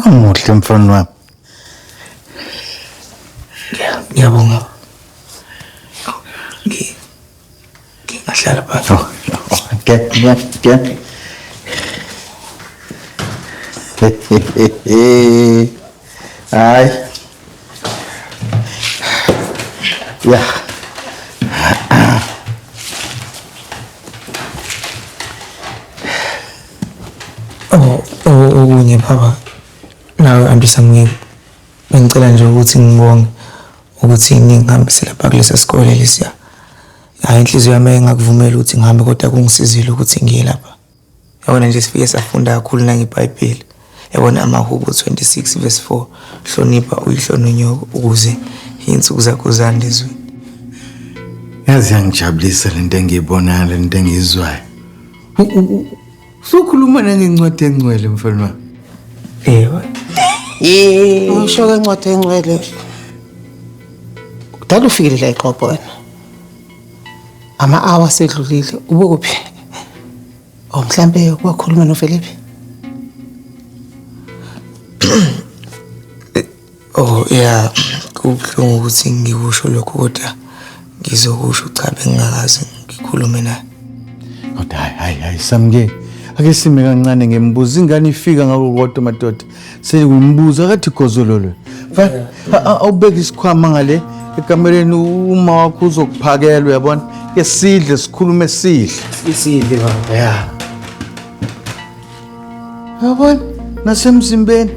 Amuhle mfana wami. Ngiyabonga. Ngingahlala phansi. Ke. Hayi. Ya. Okunye baba. Nawe ambisa ngimi. Bengicela nje ukuthi ngibonge ukuthi ngingihambise lapha kulesa sikole lesiya. Hayi inhliziyo yami engakuvumela ukuthi ngihambe kodwa kungisizile ukuthi ngiye lapha. Yabona nje sifike safunda kakhulu nangeBhayibheli. Yabona amaHubo 26:4 hlonipha uyihlo nonyoko ukuze insuku zakho zande ezweni. Yazi yangijabulisa lento engiyibonayo lento engizwayo. Usukhuluma nangencwadi engcwele mfana wami. Usho kencwadi engcwele. Kudala ufikile la eXhobo wena. Ama-hour sedlulile ubukuphi? Mhlambe kwakhuluma noFelipe. Yeah, kubuhlungu ukuthi ngikusho lokho kodwa ngizokusho cha bengingakaze ngikhulume naye. Kodwa hayi samke. Ake sime kancane ngembuza ingane ifika ngako kodwa madoda. Sengimbuza akathi gozololo. Awubeka isikhwama ngale ekamereni uma wakho uzokuphakelwa yabona. Ke sidle sikhulume sidle. Isidle baba. Yeah. Yabona nasemzimbeni.